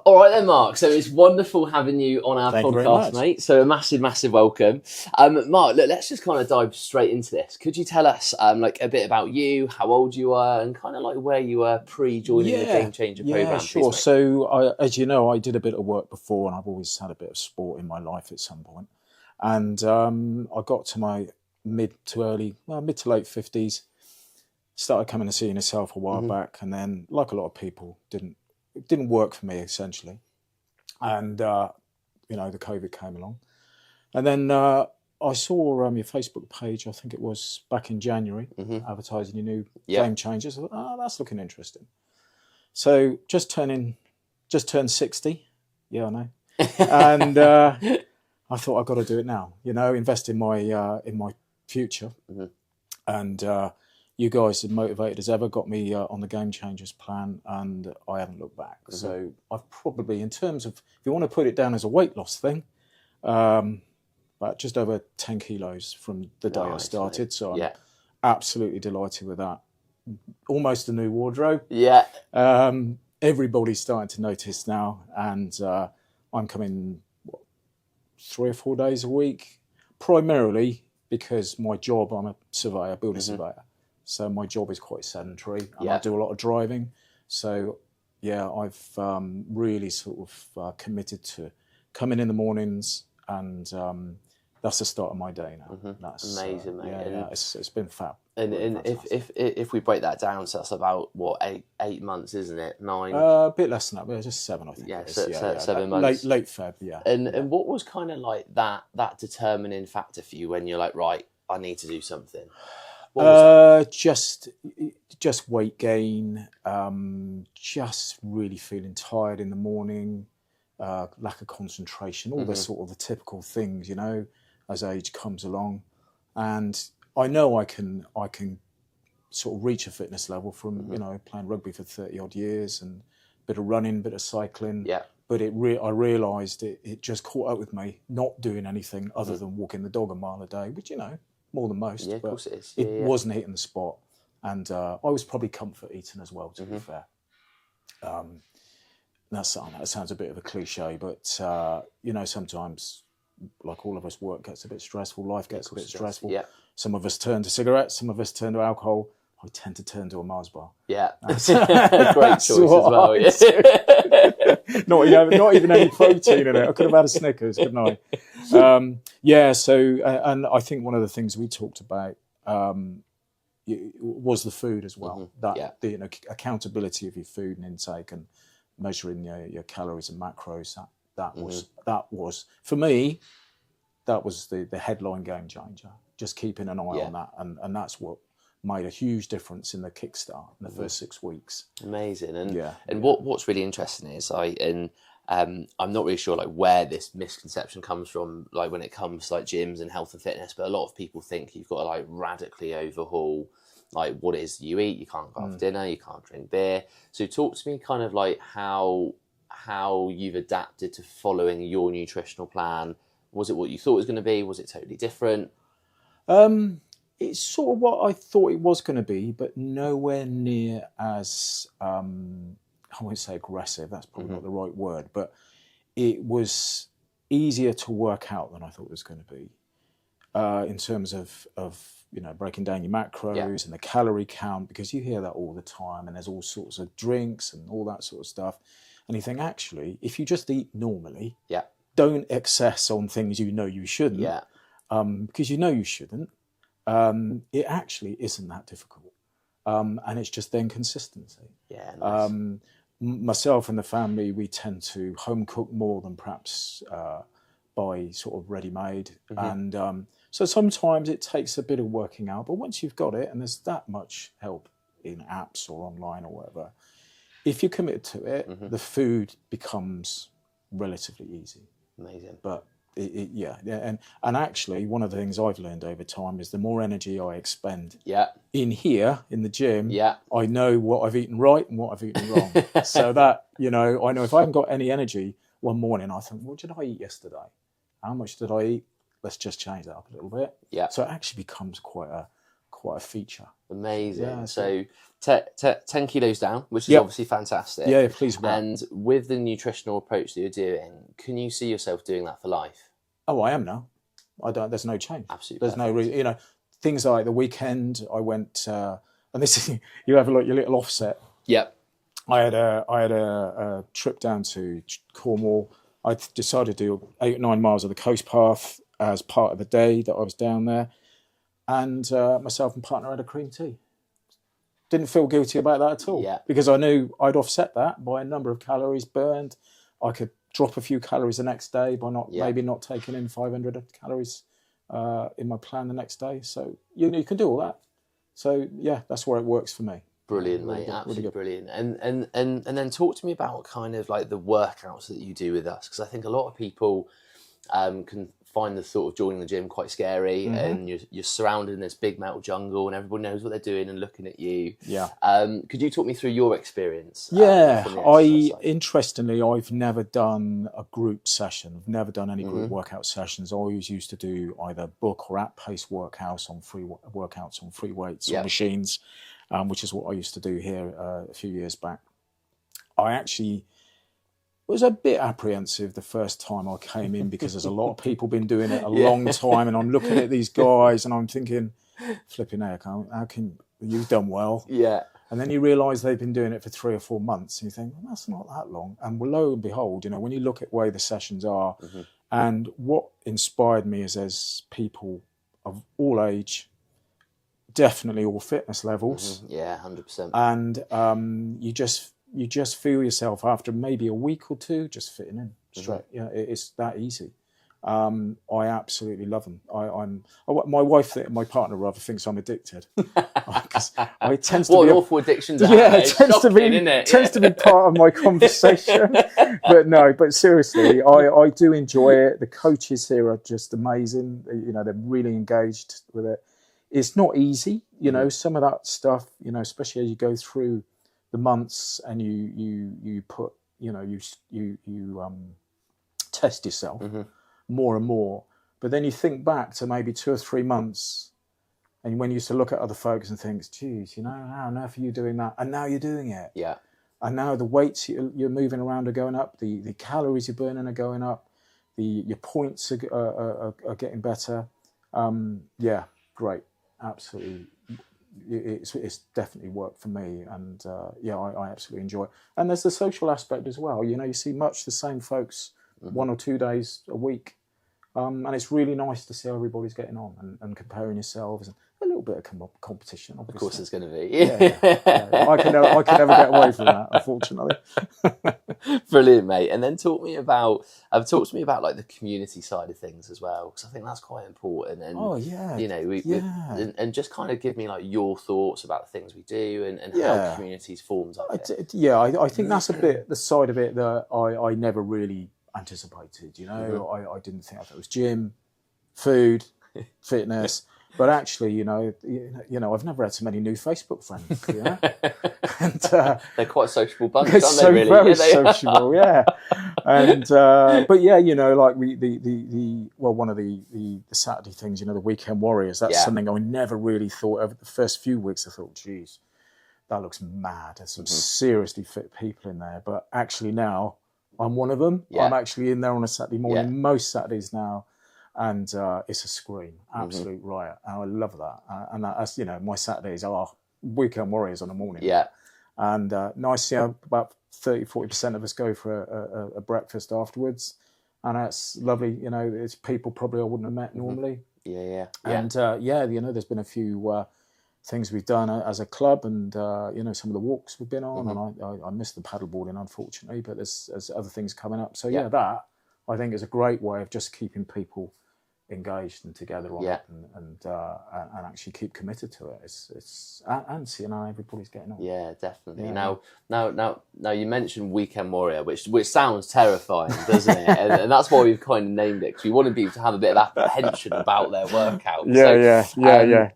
All right then, Mark. So it's wonderful having you on our Thank you very podcast, much. mate. So a massive, massive welcome. Mark, look, let's just kind of dive straight into this. Could you tell us like a bit about you, how old you were, and kind of like where you were pre-joining the Game Changer program? Sure. Please, mate? So, as you know, I did a bit of work before, and I've always had a bit of sport in my life at some point. And I got to my mid to late 50s, started coming and seeing yourself a while back, and then, like a lot of people, it didn't work for me essentially. And the COVID came along, and then I saw your Facebook page. I think it was back in January, advertising your new Game Changers. I thought, oh, that's looking interesting. So just turned 60. Yeah, I know. And I thought I've got to do it now. Invest in my future. And you guys have motivated as ever, got me on the Game Changers plan, and I haven't looked back. So I've probably, in terms of, if you want to put it down as a weight loss thing, but just over 10 kilos from the day I started. Mate. So I'm absolutely delighted with that. Almost a new wardrobe. Yeah. Everybody's starting to notice now, and I'm coming 3 or 4 days a week, primarily because my job, I'm a surveyor, building surveyor. So my job is quite sedentary, and I do a lot of driving. So I've really sort of committed to coming in the mornings, and that's the start of my day now. That's amazing, mate. It's been fab. And if we break that down, so that's about what, eight months, isn't it? 9. A bit less than that, but just 7, I think. Yeah, 7 months. Late Feb, yeah. And what was kind of like that determining factor for you when you're like, right, I need to do something? What was that? Just weight gain, just really feeling tired in the morning, lack of concentration, all the sort of the typical things, as age comes along. And I know I can sort of reach a fitness level from, playing rugby for 30 odd years, and a bit of running, bit of cycling. Yeah. But I realised it just caught up with me, not doing anything other than walking the dog a mile a day, which, more than most. Yeah, of course it is. It wasn't hitting the spot. And I was probably comfort eating as well, to be fair. That sounds a bit of a cliche, but, sometimes, like all of us, work gets a bit stressful, life gets a bit stressful. Yeah. Some of us turn to cigarettes, some of us turn to alcohol. I tend to turn to a Mars bar. Yeah. Great choice as well. Yeah. Not even any protein in it. I could have had a Snickers, couldn't I? And I think one of the things we talked about was the food as well. The accountability of your food and intake, and measuring your calories and macros. That was for me. That was the headline game changer. Just keeping an eye on that, and that's what made a huge difference in the Kickstart in the first 6 weeks. Amazing. And what's really interesting is I'm not really sure like where this misconception comes from, like when it comes to like gyms and health and fitness, but a lot of people think you've got to like radically overhaul like what it is you eat. You can't go off dinner, you can't drink beer. So talk to me kind of like how you've adapted to following your nutritional plan. Was it what you thought it was going to be? Was it totally different? It's sort of what I thought it was going to be, but nowhere near as, I won't say aggressive, that's probably not the right word, but it was easier to work out than I thought it was going to be, in terms of breaking down your macros and the calorie count, because you hear that all the time, and there's all sorts of drinks and all that sort of stuff. And you think, actually, if you just eat normally, don't excess on things you shouldn't, because you shouldn't, it actually isn't that difficult. And it's just then consistency. Yeah. Nice. Myself and the family, we tend to home cook more than perhaps buy sort of ready-made. And so sometimes it takes a bit of working out, but once you've got it, and there's that much help in apps or online or whatever, if you're committed to it, the food becomes relatively easy. Amazing. But and actually, one of the things I've learned over time is the more energy I expend in here in the gym, I know what I've eaten right and what I've eaten wrong. So that I know if I haven't got any energy one morning, I think, what did I eat yesterday? How much did I eat? Let's just change that up a little bit. Yeah. So it actually becomes quite quite a feature. Amazing. Yeah, so 10 kilos down, which is Yep. obviously fantastic. Yeah, please. Well. And with the nutritional approach that you're doing, can you see yourself doing that for life? Oh, I am now. I don't. There's no change. Absolutely. There's no reason. You know, things like the weekend I went, and this is you have a look your little offset. Yep. I had a trip down to Cornwall. I decided to do 8 or 9 miles of the coast path as part of the day that I was down there, and myself and partner had a cream tea. Didn't feel guilty about that at all, because I knew I'd offset that by a number of calories burned. I could drop a few calories the next day by maybe not taking in 500 calories in my plan the next day. So you can do all that. So yeah, that's where it works for me. Brilliant, mate. Absolutely brilliant. And then talk to me about kind of like the workouts that you do with us, because I think a lot of people can find the thought of joining the gym quite scary, and you're surrounded in this big metal jungle and everybody knows what they're doing and looking at you. Yeah. Could you talk me through your experience? Yeah. Interestingly, I've never done a group session. I've never done any group workout sessions. I always used to do either book or app-paced workouts on free weights or machines, which is what I used to do here a few years back. I actually was a bit apprehensive the first time I came in, because there's a lot of people been doing it a long time, and I'm looking at these guys and I'm thinking, flipping heck, how can you've done well? Yeah. And then you realise they've been doing it for 3 or 4 months, and you think, well, that's not that long. And lo and behold, you know, when you look at where the sessions are, and what inspired me is there's people of all age, definitely all fitness levels. Yeah, 100%. And you just feel yourself after maybe a week or two just fitting in straight. Yeah, it's that easy. I absolutely love them. My wife, my partner rather, thinks I'm addicted, because it tends to what be an awful addiction to have. Yeah, it tends to be part of my conversation. But seriously, I do enjoy it. The coaches here are just amazing. You know, they're really engaged with it. It's not easy, you know, some of that stuff, you know, especially as you go through the months and you put, you know, you test yourself more and more. But then you think back to maybe 2 or 3 months, and when you used to look at other folks and think, geez, you know, how on earth are you doing that? And now you're doing it. Yeah. And now the weights you're moving around are going up, the calories you're burning are going up, your points are getting better. Yeah, great. Absolutely. It's definitely worked for me, and I absolutely enjoy it. And there's the social aspect as well. You know, you see much the same folks 1 or 2 days a week, and it's really nice to see how everybody's getting on and comparing yourselves, and a little bit of competition, obviously. Of course there's going to be. Yeah. I can never get away from that, unfortunately. Brilliant, mate. And then talk to me about like the community side of things as well, because I think that's quite important. And you know, and just kind of give me like your thoughts about the things we do and how communities forms up. I think that's a bit the side of it that I never really anticipated. You know, I didn't think. I thought it was gym, food, fitness. But actually, you know, I've never had so many new Facebook friends. You know? And they're quite a sociable bunch, aren't they? Really, very sociable, yeah. And but yeah, you know, like one of the Saturday things, you know, the Weekend Warriors. That's something I never really thought of. The first few weeks, I thought, geez, that looks mad. There's some seriously fit people in there. But actually now, I'm one of them. I'm actually in there on a Saturday morning, most Saturdays now. And it's a scream, absolute riot. And I love that. And that's, you know, my Saturdays are Weekend Warriors on the morning. Yeah. And nice, you know, about 30-40% of us go for a breakfast afterwards. And that's lovely. You know, it's people probably I wouldn't have met normally. Yeah. And you know, there's been a few things we've done as a club, and you know, some of the walks we've been on. And I missed the paddleboarding, unfortunately, but there's other things coming up. So that I think is a great way of just keeping people engaged and together on it, and actually keep committed to it. It's and seeing how everybody's getting on. Yeah, definitely. Yeah. Now you mentioned Weekend Warrior, which sounds terrifying, doesn't it? and that's why we've kind of named it, because we wanted people to have a bit of apprehension about their workout. Yeah.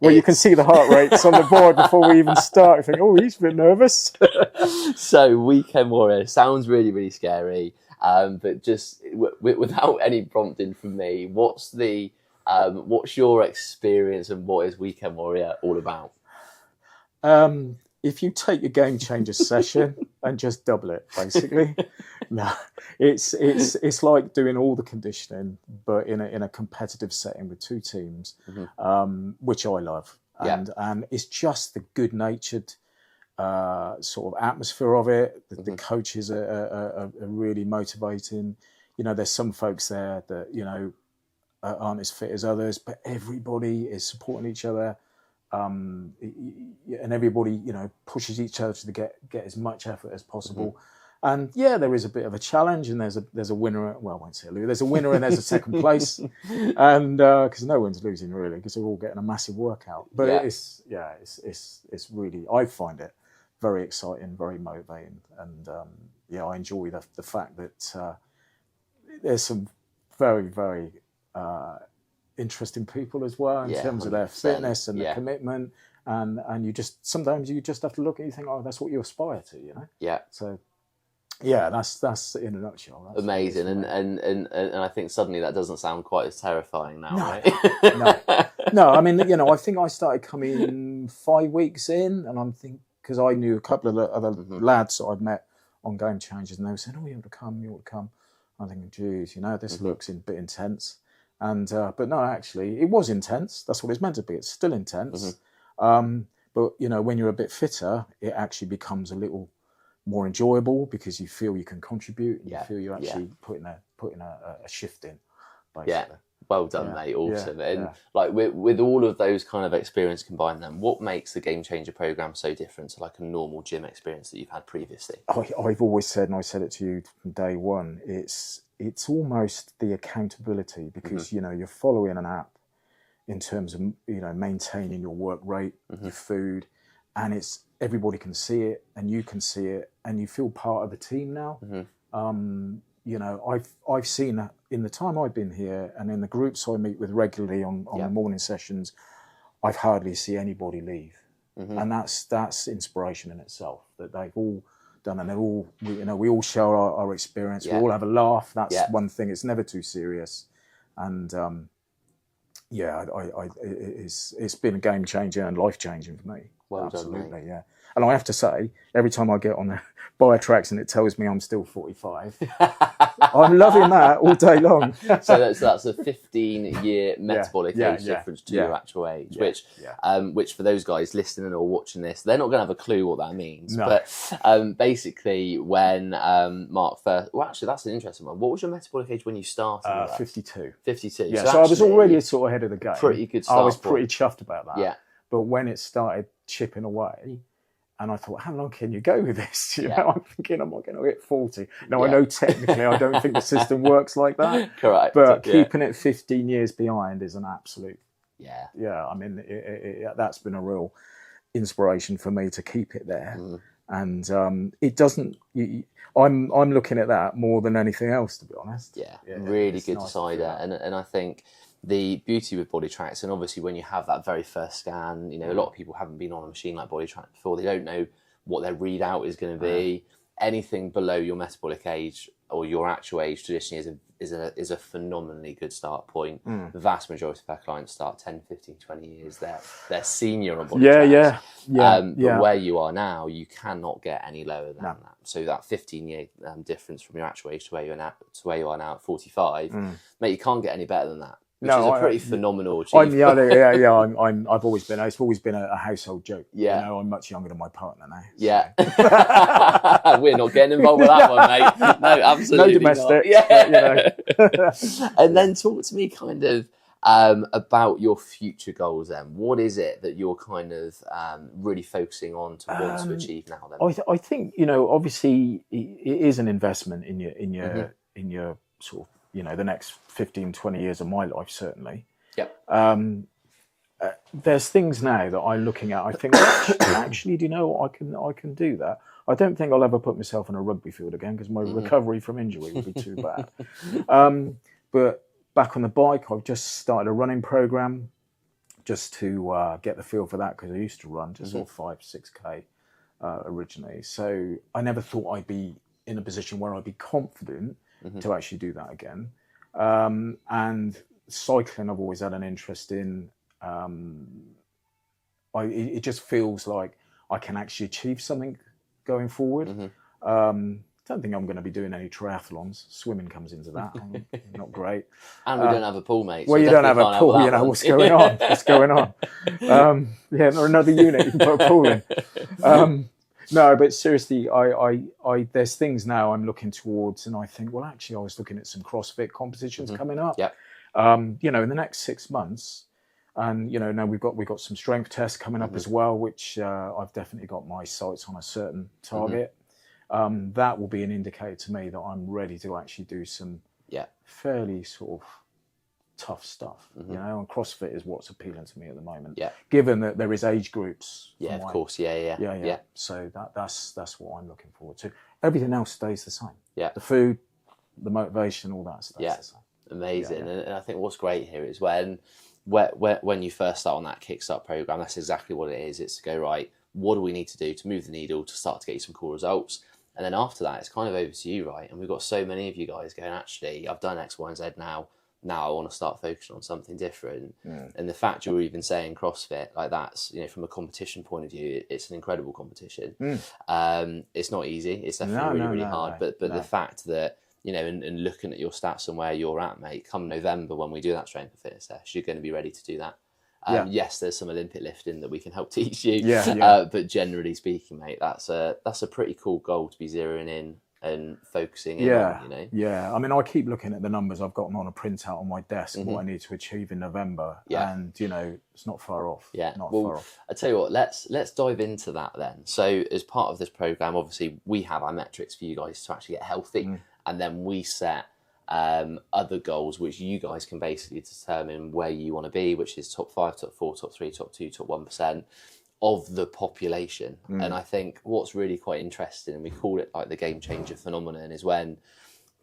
Well, you can see the heart rates on the board before we even start. You think, oh, he's a bit nervous. So Weekend Warrior sounds really, really scary. But just without any prompting from me, what's the What's your experience and what is Weekend Warrior all about? If you take your game changer session and just double it, basically, no, it's like doing all the conditioning, but in a competitive setting with two teams, which I love, and it's just the good natured sort of atmosphere of it. The coaches are really motivating. There's some folks there that aren't as fit as others, but everybody is supporting each other. And everybody, pushes each other to get as much effort as possible. And there is a bit of a challenge, and there's a winner. Well, I won't say there's a winner and there's a second place, and because no one's losing really, because they're all getting a massive workout. But it's really, I find it very exciting, very motivating, and I enjoy the fact that there's some very, very interesting people as well in terms of their fitness and the commitment, and sometimes you just have to look at it and think, oh, that's what you aspire to, so that's in a nutshell. That's amazing. And I think suddenly that doesn't sound quite as terrifying now, right? No, I mean, I think I started coming 5 weeks in, and I'm thinking, because I knew a couple of other lads that I'd met on Game Changers, and they were saying, oh, you ought to come. I'm thinking, geez, this looks a bit intense. And but no, actually, it was intense. That's what it's meant to be. It's still intense. But when you're a bit fitter, it actually becomes a little more enjoyable because you feel you can contribute. And you feel you're actually putting a shift in. Basically. Yeah, well done, mate. Awesome. And like with all of those kind of experience combined, then what makes the Game Changer program so different to like a normal gym experience that you've had previously? I've always said, and I said it to you from day one, it's almost the accountability because you're following an app in terms of maintaining your work rate, your food, and it's everybody can see it and you can see it and you feel part of the team now. I've seen that in the time I've been here and in the groups I meet with regularly on the morning sessions, I've hardly see anybody leave, and that's inspiration in itself that they've all done, and they're all, we all share our experience. We all have a laugh. That's one thing. It's never too serious, and it's been a game changer and life changing for me. Well absolutely done, mate. Yeah. And I have to say, every time I get on the bio tracks and it tells me I'm still 45, I'm loving that all day long. So that's a 15-year metabolic age difference to your actual age, which for those guys listening or watching this, they're not going to have a clue what that means. No. But basically, when Mark first, well, actually, that's an interesting one. What was your metabolic age when you started? 52. 52. Yeah, so I was already sort of ahead of the game. Pretty good start. I was pretty chuffed about that. Yeah. But when it started chipping away, and I thought, how long can you go with this? I'm thinking, am I going to hit 40? Now, I know technically I don't think the system works like that. Correct. But keeping it 15 years behind is an absolute... Yeah. I mean, that's been a real inspiration for me to keep it there. And it doesn't... I'm looking at that more than anything else, to be honest. Yeah really good decider. And I think... the beauty with body tracks, and obviously when you have that very first scan, a lot of people haven't been on a machine like body track before. They don't know what their readout is going to be. Anything below your metabolic age or your actual age traditionally is a phenomenally good start point. The vast majority of our clients start 10, 15, 20 years. They're senior on body tracks. But where you are now, you cannot get any lower than that. So that 15-year difference from your actual age to where you are now at 45, mate, you can't get any better than that. Which is a pretty phenomenal achievement. I've always been. It's always been a household joke. I'm much younger than my partner now. So. Yeah, we're not getting involved with that one, mate. No, absolutely no domestic. Yeah, and then talk to me kind of about your future goals. Then, what is it that you're kind of really focusing on to want to achieve now? Then, I think obviously it is an investment in your sort of. The next 15, 20 years of my life, certainly. Yep. There's things now that I'm looking at. I think, actually, do you know what? I can do that. I don't think I'll ever put myself on a rugby field again because my recovery from injury would be too bad. But back on the bike, I've just started a running program just to get the feel for that because I used to run just sort of 5, 6K originally. So I never thought I'd be in a position where I'd be confident to actually do that again. And cycling I've always had an interest in. It just feels like I can actually achieve something going forward. Don't think I'm going to be doing any triathlons. Swimming comes into that. I'm not great. And we don't have a pool, mate. Well, so you don't have a pool. You know, what's going on? What's going on? Yeah, or another unit you can put a pool in. No, but seriously, there's things now I'm looking towards, and I think, well, actually, I was looking at some CrossFit competitions coming up. Yep. You know, in the next 6 months, and you know, now we've got some strength tests coming up as well, which I've definitely got my sights on a certain target. That will be an indicator to me that I'm ready to actually do some fairly sort of tough stuff, you know, and CrossFit is what's appealing to me at the moment. Yeah. Given that there is age groups. Yeah, of course. Yeah. So that's what I'm looking forward to. Everything else stays the same. Yeah. The food, the motivation, all that stays the same. Amazing. And I think what's great here is when you first start on that Kickstart program, that's exactly what it is. It's to go, right, what do we need to do to move the needle to start to get you some cool results? And then after that, it's kind of over to you, right? And we've got so many of you guys going, actually, I've done X, Y, and Z now. Now I want to start focusing on something different. And the fact you're even saying CrossFit, like that's, you know, from a competition point of view, it's an incredible competition. It's not easy. It's definitely really hard. But the fact that, you know, and looking at your stats and where you're at, mate, come November when we do that strength and fitness test, you're going to be ready to do that. Yes, there's some Olympic lifting that we can help teach you. But generally speaking, mate, that's a pretty cool goal to be zeroing in and focusing in on, you know? Yeah, I mean, I keep looking at the numbers I've gotten on a printout on my desk, what I need to achieve in November. And, you know, it's not far off. Not far off. I tell you what, let's dive into that then. So as part of this program, obviously, we have our metrics for you guys to actually get healthy. And then we set other goals, which you guys can basically determine where you want to be, which is top 5, top 4, top 3, top 2, top 1% of the population. And I think what's really quite interesting, and we call it like the game changer phenomenon, is when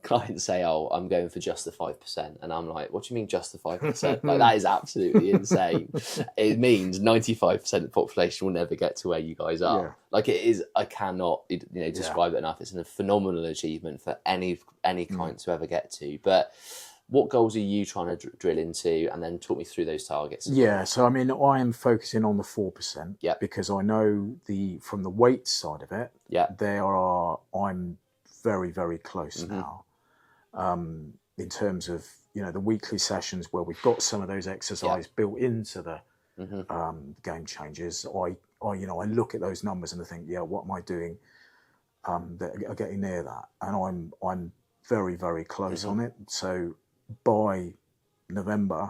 clients say, oh, I'm going for just the 5%. And I'm like, what do you mean just the 5%? Like, that is absolutely insane. It means 95% of the population will never get to where you guys are. Like, it is, I cannot, you know, describe it enough. It's a phenomenal achievement for any client to ever get to. But what goals are you trying to drill into? And then talk me through those targets. Yeah, so I mean, I am focusing on the 4% because I know from the weight side of it, I'm very, very close now. In terms of, you know, the weekly sessions where we've got some of those exercises built into the game changers, I look at those numbers and I think, what am I doing that are getting near that? And I'm very, very close on it. So by November,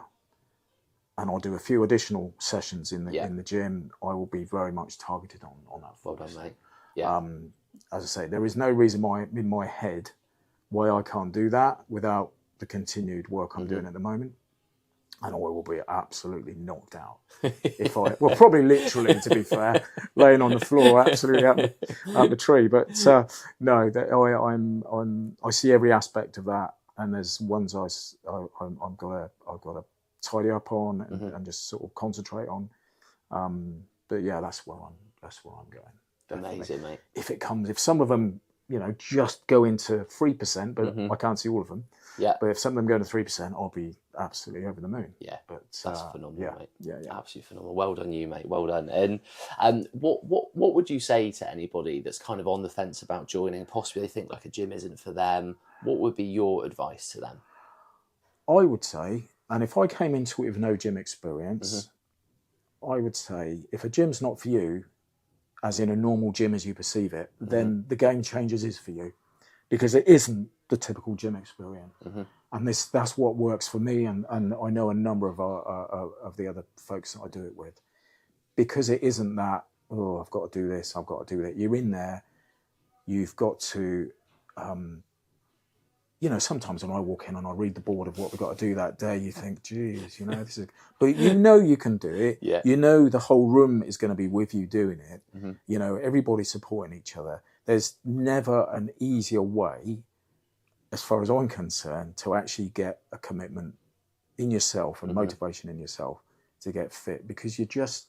and I'll do a few additional sessions in the gym, I will be very much targeted on that. Well done, mate. As I say, there is no reason why in my head why I can't do that without the continued work I'm doing at the moment. And I will be absolutely knocked out. Probably literally, to be fair, laying on the floor, absolutely out the tree. But I see every aspect of that, and there's ones I've got to tidy up on and just sort of concentrate on. But yeah, that's where I'm going. Definitely. Amazing, mate. If some of them, you know, just go into 3%, but I can't see all of them. Yeah. But if some of them go to 3%, I'll be absolutely over the moon. Yeah. But that's phenomenal, mate. Yeah. Absolutely phenomenal. Well done, you, mate. Well done. And what would you say to anybody that's kind of on the fence about joining? Possibly they think like a gym isn't for them. What would be your advice to them? I would say, and if I came into it with no gym experience, I would say if a gym's not for you, as in a normal gym as you perceive it, then the Game Changers is for you, because it isn't the typical gym experience. And that's what works for me, and I know a number of the other folks that I do it with, because it isn't that, oh, I've got to do this, I've got to do that. You're in there, you've got to, you know, sometimes when I walk in and I read the board of what we've got to do that day, you think, geez, you know, this is... But you know you can do it. Yeah. You know the whole room is going to be with you doing it. You know, everybody's supporting each other. There's never an easier way, as far as I'm concerned, to actually get a commitment in yourself and motivation in yourself to get fit, because you're just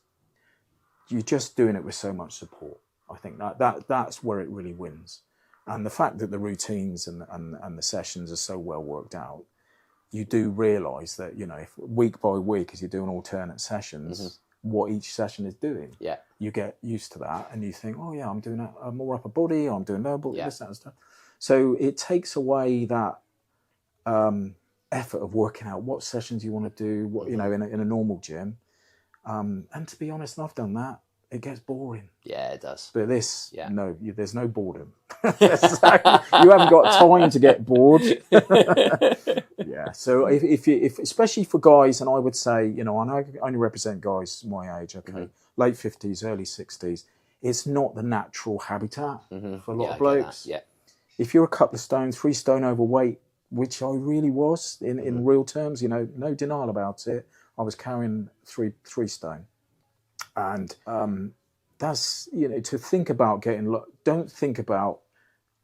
doing it with so much support. I think that's where it really wins. And the fact that the routines and the sessions are so well worked out, you do realise that, if week by week, as you're doing alternate sessions, what each session is doing. Yeah. You get used to that, and you think, oh yeah, I'm doing a more upper body, I'm doing lower body, this, that, and stuff. So it takes away that effort of working out what sessions you want to do, what in a normal gym. And to be honest, I've done that. It gets boring. Yeah, it does. But this, no, there's no boredom. You haven't got time to get bored. Yeah. So if especially for guys, and I would say, and I only represent guys my age, okay, late 50s, early 60s, it's not the natural habitat for a lot of blokes. Yeah. If you're a couple of stone, 3 stone overweight, which I really was in real terms, no denial about it, I was carrying three stone. And that's, to think about don't think about,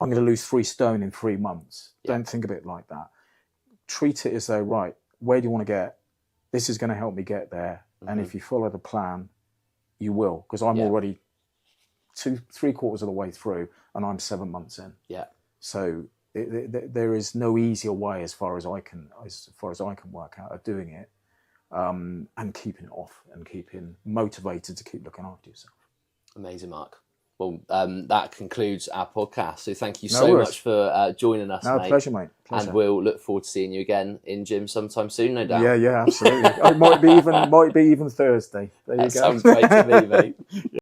I'm going to lose 3 stone in 3 months. Yeah. Don't think of it like that. Treat it as though, right, where do you want to get? This is going to help me get there. And if you follow the plan, you will. Because I'm already 3/4 of the way through, and I'm 7 months in. Yeah. So there is no easier way as far as I can work out of doing it. And keeping it off and keeping motivated to keep looking after yourself. Amazing, Mark. Well, that concludes our podcast. So thank you so much for joining us, mate. Pleasure, mate. Pleasure. And we'll look forward to seeing you again in gym sometime soon, no doubt. Yeah, absolutely. It might be even Thursday. There you go. Sounds great to me, mate.